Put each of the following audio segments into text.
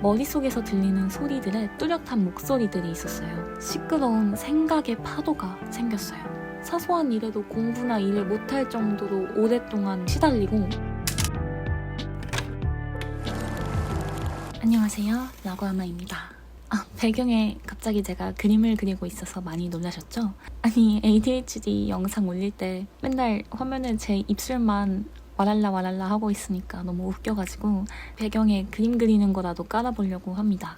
머릿속에서 들리는 소리들의 뚜렷한 목소리들이 있었어요. 시끄러운 생각의 파도가 생겼어요. 사소한 일에도 공부나 일을 못할 정도로 오랫동안 시달리고. 안녕하세요, 라고아마입니다. 배경에 갑자기 제가 그림을 그리고 있어서 많이 놀라셨죠? 아니, ADHD 영상 올릴 때 맨날 화면에 제 입술만 와랄라 하고 있으니까 너무 웃겨가지고 배경에 그림 그리는 거라도 깔아보려고 합니다.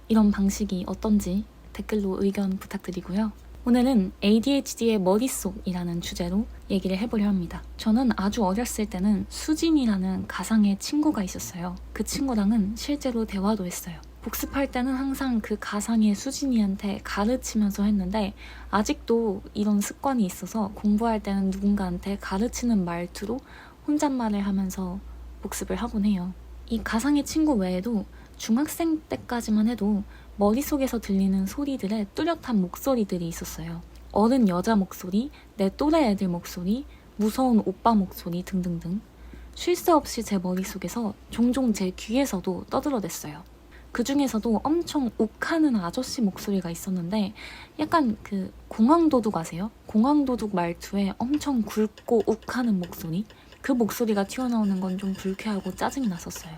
이런 방식이 어떤지 댓글로 의견 부탁드리고요. 오늘은 ADHD의 머릿속이라는 주제로 얘기를 해보려 합니다. 저는 아주 어렸을 때는 수진이라는 가상의 친구가 있었어요. 그 친구랑은 실제로 대화도 했어요. 복습할 때는 항상 그 가상의 수진이한테 가르치면서 했는데 아직도 이런 습관이 있어서 공부할 때는 누군가한테 가르치는 말투로 혼잣말을 하면서 복습을 하곤 해요. 이 가상의 친구 외에도 중학생 때까지만 해도 머릿속에서 들리는 소리들의 뚜렷한 목소리들이 있었어요. 어른 여자 목소리, 내 또래 애들 목소리, 무서운 오빠 목소리 등등등. 쉴 새 없이 제 머릿속에서 종종 제 귀에서도 떠들어댔어요. 그 중에서도 엄청 욱하는 아저씨 목소리가 있었는데 약간 그 공황도둑 아세요? 공황도둑 말투에 엄청 굵고 욱하는 목소리? 그 목소리가 튀어나오는 건 좀 불쾌하고 짜증이 났었어요.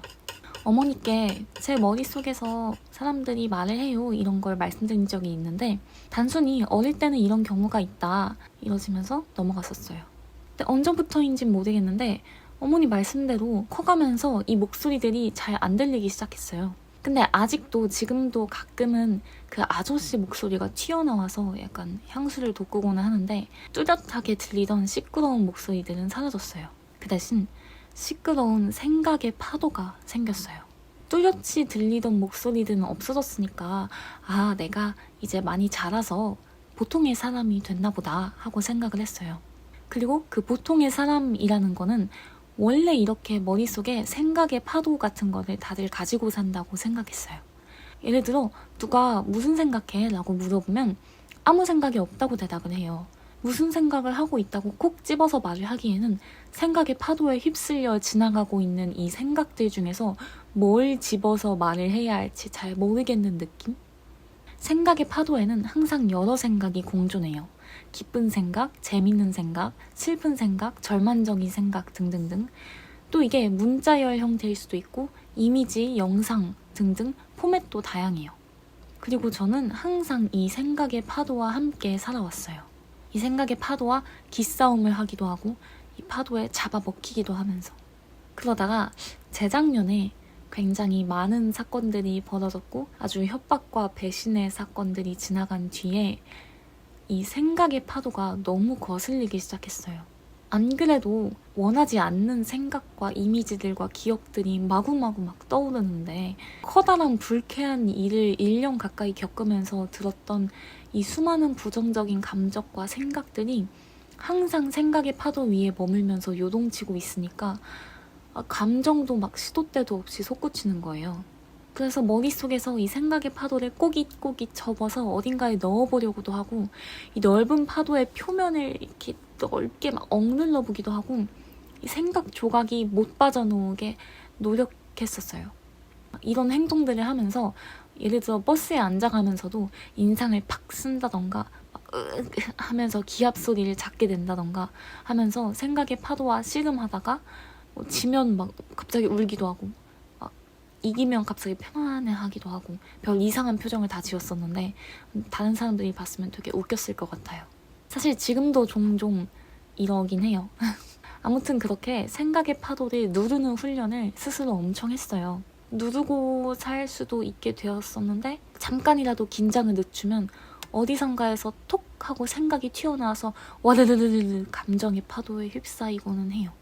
어머니께 제 머릿속에서 사람들이 말을 해요 이런 걸 말씀드린 적이 있는데 단순히 어릴 때는 이런 경우가 있다 이러시면서 넘어갔었어요. 근데 언제부터인진 모르겠는데 어머니 말씀대로 커가면서 이 목소리들이 잘 안 들리기 시작했어요. 근데 아직도 지금도 가끔은 그 아저씨 목소리가 튀어나와서 약간 향수를 돋구고는 하는데 뚜렷하게 들리던 시끄러운 목소리들은 사라졌어요. 그 대신 시끄러운 생각의 파도가 생겼어요. 뚜렷이 들리던 목소리들은 없어졌으니까 내가 이제 많이 자라서 보통의 사람이 됐나 보다 하고 생각을 했어요. 그리고 그 보통의 사람이라는 거는 원래 이렇게 머릿속에 생각의 파도 같은 거를 다들 가지고 산다고 생각했어요. 예를 들어 누가 무슨 생각해? 라고 물어보면 아무 생각이 없다고 대답을 해요. 무슨 생각을 하고 있다고 콕 집어서 말을 하기에는 생각의 파도에 휩쓸려 지나가고 있는 이 생각들 중에서 뭘 집어서 말을 해야 할지 잘 모르겠는 느낌? 생각의 파도에는 항상 여러 생각이 공존해요. 기쁜 생각, 재밌는 생각, 슬픈 생각, 절망적인 생각 등등등. 또 이게 문자열 형태일 수도 있고 이미지, 영상 등등 포맷도 다양해요. 그리고 저는 항상 이 생각의 파도와 함께 살아왔어요. 이 생각의 파도와 기싸움을 하기도 하고 이 파도에 잡아먹히기도 하면서 그러다가 재작년에 굉장히 많은 사건들이 벌어졌고 아주 협박과 배신의 사건들이 지나간 뒤에 이 생각의 파도가 너무 거슬리기 시작했어요. 안 그래도 원하지 않는 생각과 이미지들과 기억들이 마구마구 막 떠오르는데 커다란 불쾌한 일을 1년 가까이 겪으면서 들었던 이 수많은 부정적인 감정과 생각들이 항상 생각의 파도 위에 머물면서 요동치고 있으니까 감정도 막 시도 때도 없이 솟구치는 거예요. 그래서 머릿속에서 이 생각의 파도를 꼬깃꼬깃 접어서 어딘가에 넣어보려고도 하고 이 넓은 파도의 표면을 이렇게 넓게 막 억눌러 보기도 하고 이 생각 조각이 못 빠져나오게 노력했었어요. 이런 행동들을 하면서 예를 들어 버스에 앉아가면서도 인상을 팍 쓴다던가 하면서 기합 소리를 작게 낸다던가 하면서 생각의 파도와 씨름하다가 지면 막 갑자기 울기도 하고 이기면 갑자기 편안해하기도 하고 별 이상한 표정을 다 지었었는데 다른 사람들이 봤으면 되게 웃겼을 것 같아요. 사실 지금도 종종 이러긴 해요. 아무튼 그렇게 생각의 파도를 누르는 훈련을 스스로 엄청 했어요. 누르고 살 수도 있게 되었었는데 잠깐이라도 긴장을 늦추면 어디선가에서 톡 하고 생각이 튀어나와서 와르르르르 감정의 파도에 휩싸이고는 해요.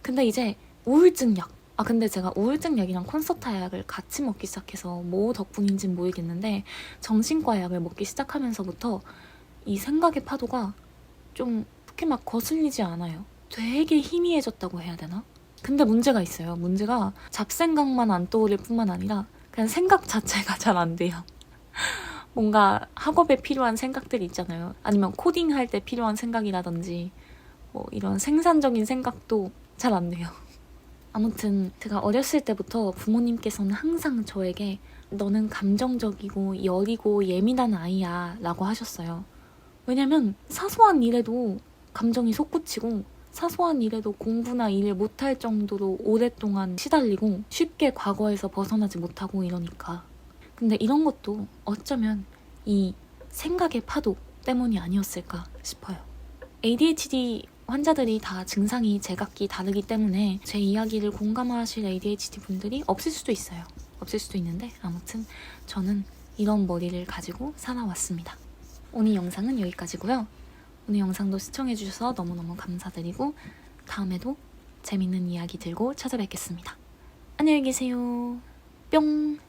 근데 이제 우울증 약 근데 제가 우울증 약이랑 콘서트 약을 같이 먹기 시작해서 뭐 덕분인지는 모르겠는데 정신과 약을 먹기 시작하면서부터 이 생각의 파도가 좀 그렇게 막 거슬리지 않아요. 되게 희미해졌다고 해야 되나? 근데 문제가 있어요. 문제가 잡생각만 안 떠오를 뿐만 아니라 그냥 생각 자체가 잘 안 돼요. 뭔가 학업에 필요한 생각들이 있잖아요. 아니면 코딩할 때 필요한 생각이라든지 뭐 이런 생산적인 생각도 잘 안 돼요. 아무튼 제가 어렸을 때부터 부모님께서는 항상 저에게 너는 감정적이고 여리고 예민한 아이야 라고 하셨어요. 왜냐면 사소한 일에도 감정이 솟구치고 사소한 일에도 공부나 일을 못할 정도로 오랫동안 시달리고 쉽게 과거에서 벗어나지 못하고 이러니까. 근데 이런 것도 어쩌면 이 생각의 파도 때문이 아니었을까 싶어요. ADHD 환자들이 다 증상이 제각기 다르기 때문에 제 이야기를 공감하실 ADHD 분들이 없을 수도 있어요. 없을 수도 있는데 아무튼 저는 이런 머리를 가지고 살아왔습니다. 오늘 영상은 여기까지고요. 오늘 영상도 시청해주셔서 너무너무 감사드리고 다음에도 재밌는 이야기 들고 찾아뵙겠습니다. 안녕히 계세요. 뿅!